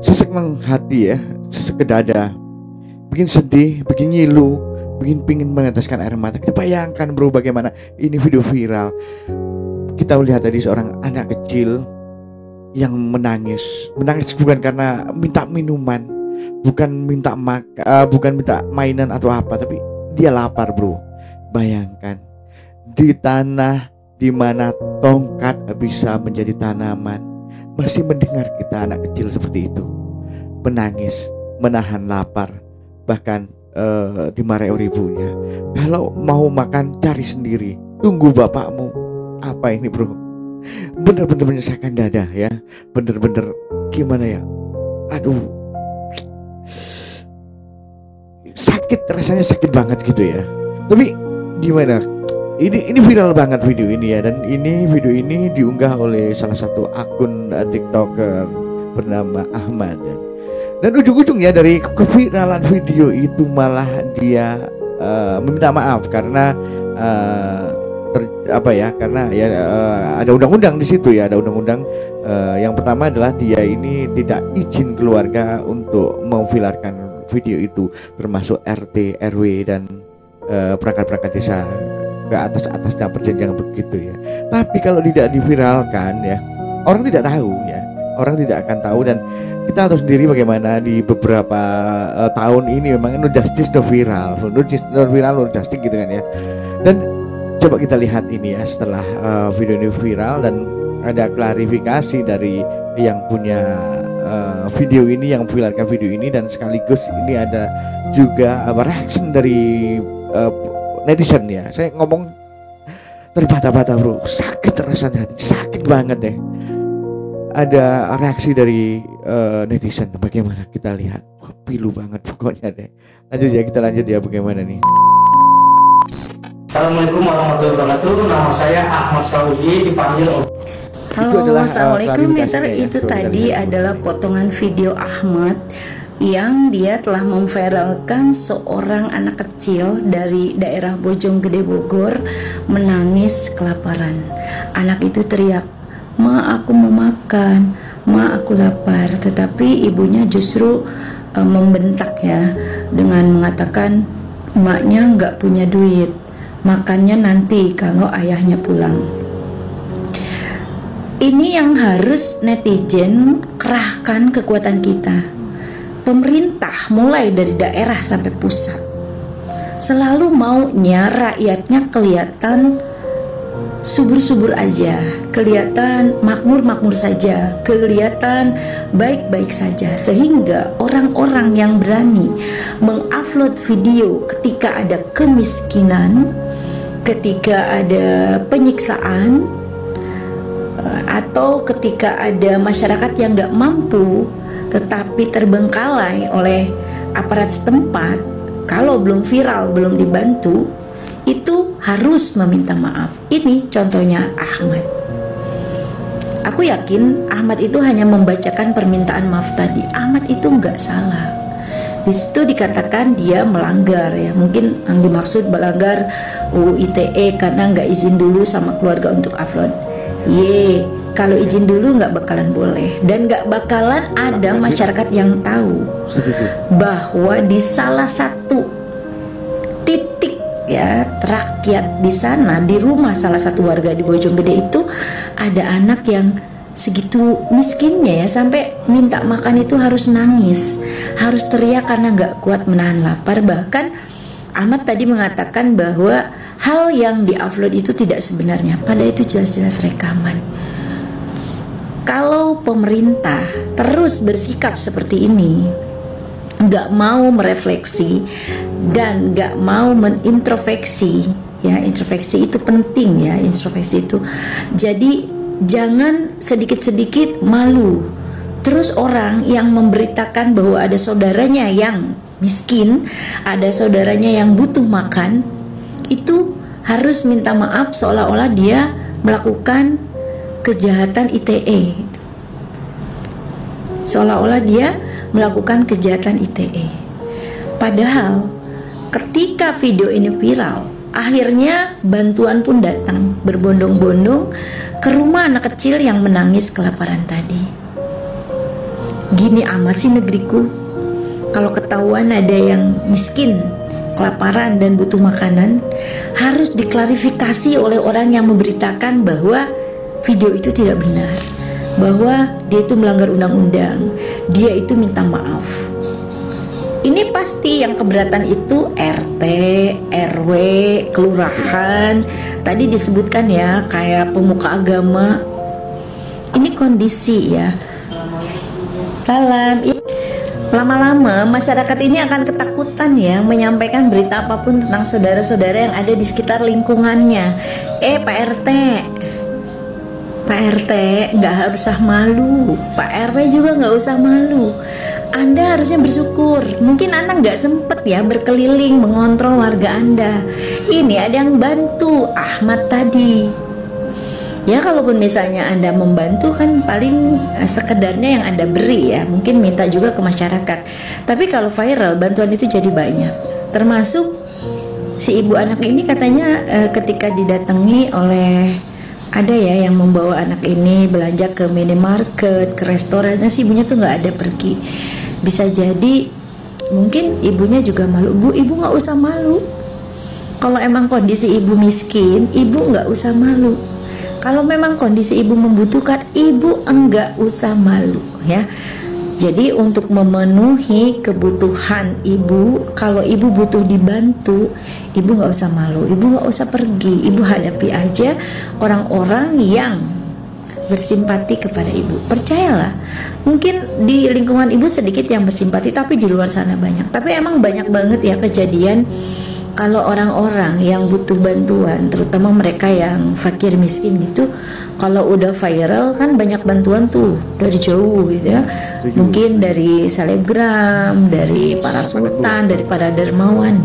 sesek hati ya, sesek ke dada, bikin sedih, bikin ngilu, bikin pingin meneteskan air mata. Kita bayangkan bro, bagaimana ini video viral. Kita lihat tadi seorang anak kecil yang menangis bukan karena minta minuman, bukan minta mainan atau apa, tapi dia lapar bro. Bayangkan di tanah di mana tongkat bisa menjadi tanaman, masih mendengar kita anak kecil seperti itu menangis, menahan lapar, bahkan dimarahi oleh ibunya. Kalau mau makan cari sendiri, tunggu bapakmu. Apa ini bro? Bener-bener menyesakkan dada ya, bener-bener gimana ya, aduh, sakit, rasanya sakit banget gitu ya. Tapi gimana, ini viral banget video ini ya, dan ini video ini diunggah oleh salah satu akun TikToker bernama Ahmad. Dan ujung-ujungnya dari keviralan video itu malah dia meminta maaf karena ada undang-undang di situ ya, ada undang-undang. Yang pertama adalah dia ini tidak izin keluarga untuk memviralkan video itu, termasuk RT, RW dan perangkat-perangkat desa ke atas-atasnya perjanjian begitu ya. Tapi kalau tidak diviralkan ya, orang tidak tahu ya, orang tidak akan tahu. Dan kita tahu sendiri bagaimana di beberapa tahun ini memang no justice no viral, no justice gitu kan ya. Dan coba kita lihat ini ya, setelah video ini viral dan ada klarifikasi dari yang punya video ini, yang memviralkan video ini, dan sekaligus ini ada juga reaction dari netizen ya. Saya ngomong terbata-bata bro, sakit rasanya, sakit banget deh. Ada reaksi dari netizen, bagaimana kita lihat. Wah, pilu banget pokoknya deh. Lanjut ya, kita lanjut ya, bagaimana nih. Assalamualaikum warahmatullahi wabarakatuh. Nama saya Ahmad Saudi, dipanggil. Halo, assalamualaikum Meter. Itu tadi adalah potongan video Ahmad yang dia telah memviralkan seorang anak kecil dari daerah Bojonggede Bogor menangis kelaparan. Anak itu teriak, "Ma, aku mau makan, ma, aku lapar." Tetapi ibunya justru membentak ya, dengan mengatakan maknya nggak punya duit, makannya nanti kalau ayahnya pulang. Ini yang harus netizen kerahkan kekuatan kita. Pemerintah mulai dari daerah sampai pusat selalu maunya rakyatnya kelihatan subur-subur aja, kelihatan makmur-makmur saja, kelihatan baik-baik saja, sehingga orang-orang yang berani mengupload video ketika ada kemiskinan, ketika ada penyiksaan, atau ketika ada masyarakat yang nggak mampu tetapi terbengkalai oleh aparat setempat, kalau belum viral, belum dibantu, itu harus meminta maaf. Ini contohnya Ahmad. Aku yakin Ahmad itu hanya membacakan permintaan maaf tadi. Ahmad itu nggak salah. Di situ dikatakan dia melanggar ya, mungkin yang dimaksud melanggar UU ITE karena nggak izin dulu sama keluarga untuk upload. Kalau izin dulu nggak bakalan boleh, dan nggak bakalan ada masyarakat yang tahu bahwa di salah satu titik ya rakyat di sana, di rumah salah satu warga di Bojonggede itu ada anak yang segitu miskinnya ya, sampai minta makan itu harus nangis, harus teriak karena nggak kuat menahan lapar. Bahkan Ahmad tadi mengatakan bahwa hal yang diupload itu tidak sebenarnya, padahal itu jelas-jelas rekaman. Kalau pemerintah terus bersikap seperti ini, nggak mau merefleksi dan nggak mau menintrospeksi, ya introspeksi itu penting ya, introspeksi itu. Jadi jangan sedikit-sedikit malu. Terus orang yang memberitakan bahwa ada saudaranya yang miskin, ada saudaranya yang butuh makan, itu harus minta maaf seolah-olah dia melakukan kejahatan ITE, seolah-olah dia melakukan kejahatan ITE. Padahal ketika video ini viral, akhirnya bantuan pun datang berbondong-bondong ke rumah anak kecil yang menangis kelaparan tadi. Gini amat sih negeriku. Kalau ketahuan ada yang miskin, kelaparan dan butuh makanan, harus diklarifikasi oleh orang yang memberitakan bahwa video itu tidak benar, bahwa dia itu melanggar undang-undang, dia itu minta maaf. Ini pasti yang keberatan itu RT, RW, kelurahan. Tadi disebutkan ya, kayak pemuka agama. Ini kondisi ya. Salam. Lama-lama masyarakat ini akan ketakutan ya menyampaikan berita apapun tentang saudara-saudara yang ada di sekitar lingkungannya. Pak RT, Pak RT nggak usah malu, Pak RW juga nggak usah malu. Anda harusnya bersyukur. Mungkin Anda nggak sempet ya berkeliling mengontrol warga Anda. Ini ada yang bantu Ahmad tadi. Ya kalaupun misalnya Anda membantu kan paling sekedarnya yang Anda beri ya. Mungkin minta juga ke masyarakat. Tapi kalau viral bantuan itu jadi banyak. Termasuk si ibu anak ini katanya ketika didatangi oleh ada ya yang membawa anak ini belanja ke minimarket, ke restorannya, si ibunya tuh nggak ada pergi. Bisa jadi mungkin ibunya juga malu. Ibu nggak usah malu. Kalau emang kondisi ibu miskin, ibu nggak usah malu. Kalau memang kondisi ibu membutuhkan, ibu enggak usah malu ya. Jadi untuk memenuhi kebutuhan ibu, kalau ibu butuh dibantu, ibu nggak usah malu, ibu nggak usah pergi, ibu hadapi aja orang-orang yang bersimpati kepada ibu. Percayalah, mungkin di lingkungan ibu sedikit yang bersimpati, tapi di luar sana banyak. Tapi emang banyak banget ya kejadian kalau orang-orang yang butuh bantuan, terutama mereka yang fakir miskin gitu, kalau udah viral kan banyak bantuan tuh dari jauh gitu ya. Mungkin dari selebgram, dari para sultan, dari para dermawan.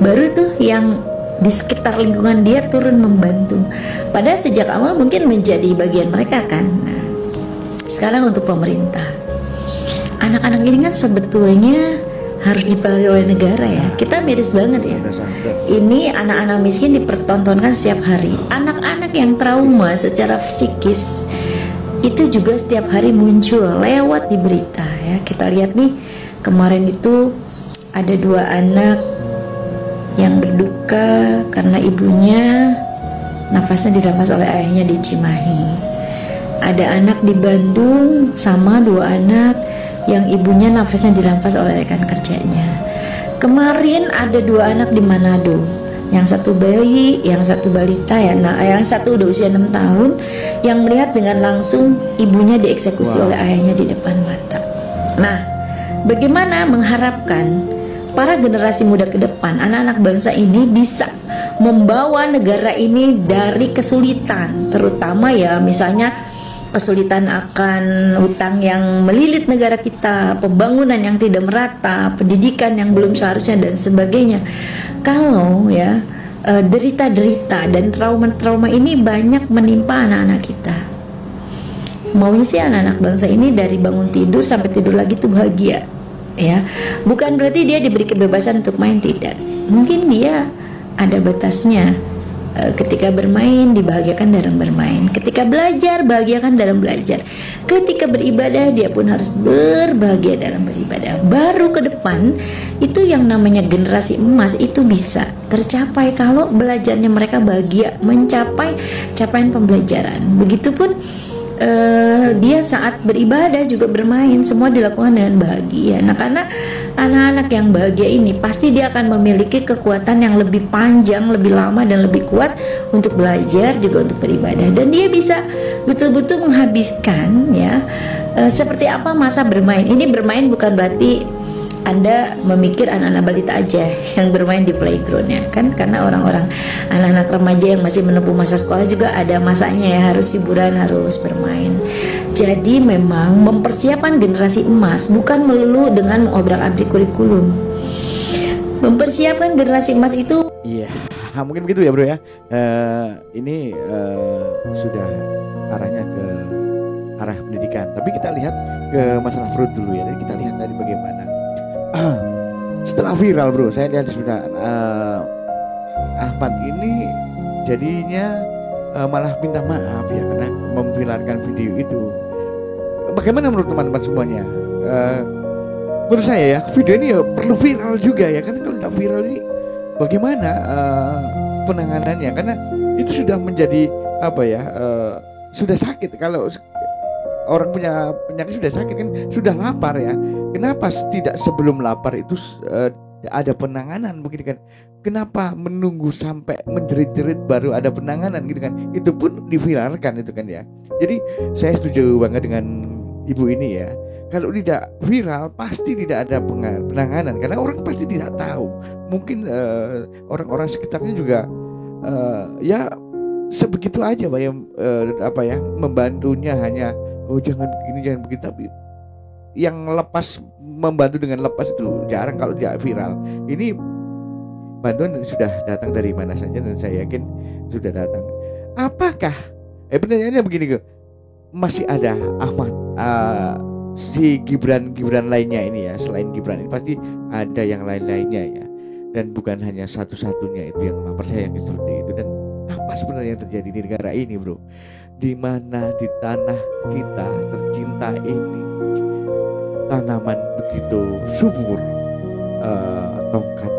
Baru tuh yang di sekitar lingkungan dia turun membantu. Padahal sejak awal mungkin menjadi bagian mereka kan. Nah, sekarang untuk pemerintah, anak-anak ini kan sebetulnya harus dipelajari oleh negara ya. Kita miris banget ya. Ini anak-anak miskin dipertontonkan setiap hari. Anak-anak yang trauma secara psikis itu juga setiap hari muncul lewat di berita ya. Kita lihat nih kemarin itu ada 2 anak yang berduka karena ibunya nafasnya dirampas oleh ayahnya di Cimahi. Ada anak di Bandung sama 2 anak yang ibunya nafasnya dirampas oleh rekan kerjanya. Kemarin ada 2 anak di Manado, yang satu bayi, yang satu balita ya. Nah, yang satu udah usia 6 tahun, yang melihat dengan langsung ibunya dieksekusi oleh ayahnya di depan mata. Nah, bagaimana mengharapkan para generasi muda ke depan, anak-anak bangsa ini bisa membawa negara ini dari kesulitan, terutama ya misalnya kesulitan akan hutang yang melilit negara kita, pembangunan yang tidak merata, pendidikan yang belum seharusnya dan sebagainya. Kalau ya derita-derita dan trauma-trauma ini banyak menimpa anak-anak kita. Maunya sih anak-anak bangsa ini dari bangun tidur sampai tidur lagi tuh bahagia ya. Bukan berarti dia diberi kebebasan untuk main, tidak. Mungkin dia ada batasnya. Ketika bermain dibahagiakan dalam bermain, ketika belajar bahagiakan dalam belajar, ketika beribadah dia pun harus berbahagia dalam beribadah. Baru ke depan itu yang namanya generasi emas itu bisa tercapai kalau belajarnya mereka bahagia, mencapai capaian pembelajaran. Begitupun dia saat beribadah juga bermain, semua dilakukan dengan bahagia. Nah, karena anak-anak yang bahagia ini pasti dia akan memiliki kekuatan yang lebih panjang, lebih lama dan lebih kuat untuk belajar juga untuk beribadah, dan dia bisa betul-betul menghabiskan ya seperti apa masa bermain. Ini bermain bukan berarti Anda memikir anak-anak balita aja yang bermain di playground ya kan, karena orang-orang anak-anak remaja yang masih menempuh masa sekolah juga ada masanya ya, harus hiburan, harus bermain. Jadi memang mempersiapkan generasi emas bukan melulu dengan mengobrak-abrik kurikulum. Mempersiapkan generasi emas itu mungkin begitu ya bro ya. Ini sudah arahnya ke arah pendidikan, tapi kita lihat ke masalah fraud dulu ya. Jadi kita lihat tadi bagaimana setelah viral bro, saya lihat sudah Ahmad ini jadinya malah minta maaf ya karena memviralkan video itu. bagaimana menurut teman-teman semuanya? Menurut saya ya video ini ya perlu viral juga ya, karena kalau tidak viral ini bagaimana penanganannya, karena itu sudah menjadi apa ya, sudah sakit. Kalau orang punya penyakit sudah sakit kan sudah lapar ya, kenapa tidak sebelum lapar itu ada penanganan begitu kan? Kenapa menunggu sampai menjerit-jerit baru ada penanganan gitu kan? Itu pun diviralkan itu kan ya. Jadi saya setuju banget dengan ibu ini ya. Kalau tidak viral pasti tidak ada penanganan, karena orang pasti tidak tahu. Mungkin orang-orang sekitarnya juga ya sebegitu aja Pak, yang apa ya, membantunya hanya oh jangan begini jangan begitu, tapi yang lepas membantu dengan lepas itu jarang kalau tidak viral. Ini bantuan sudah datang dari mana saja dan saya yakin sudah datang. Apakah pertanyaannya begini ke, masih ada Ahmad si Gibran lainnya ini ya, selain Gibran ini pasti ada yang lain-lainnya ya, dan bukan hanya satu-satunya itu yang percaya seperti itu. Dan apa sebenarnya yang terjadi di negara ini bro, di mana di tanah kita tercinta ini tanaman begitu subur, tongkat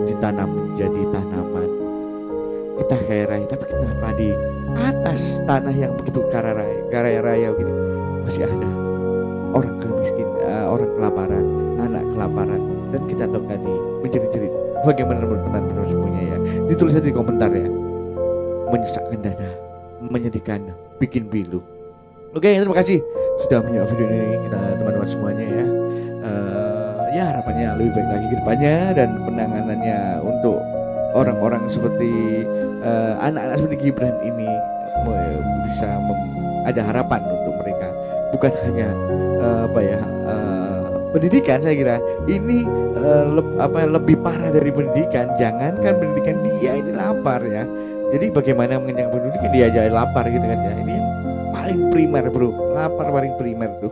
ditanam menjadi tanaman, kita kaya raya, tapi kenapa di atas tanah yang begitu kaya raya gitu masih ada orang miskin, orang kelaparan, anak kelaparan, dan kita tongkati menjerit-jerit. Bagaimana menurut teman-teman semuanya ya? Ditulis aja di komentar ya. Menyesakkan dada, menyedihkan, bikin pilu. Oke, terima kasih sudah menyimak video ini kita teman-teman semuanya ya. Ya harapannya lebih baik lagi ke depannya, dan penanganannya untuk orang-orang seperti anak-anak seperti Gibran ini bisa ada harapan untuk mereka. Bukan hanya pendidikan, saya kira ini lebih parah dari pendidikan. Jangankan pendidikan, dia ini lapar ya. Jadi bagaimana mengenyangkan pendidikan, dia aja lapar gitu kan ya. Ini yang paling primer bro, lapar paling primer tuh.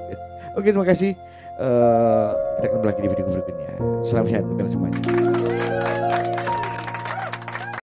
Oke, terima kasih. Kita ketemu lagi di video berikutnya. Salam sehat untuk kalian semuanya.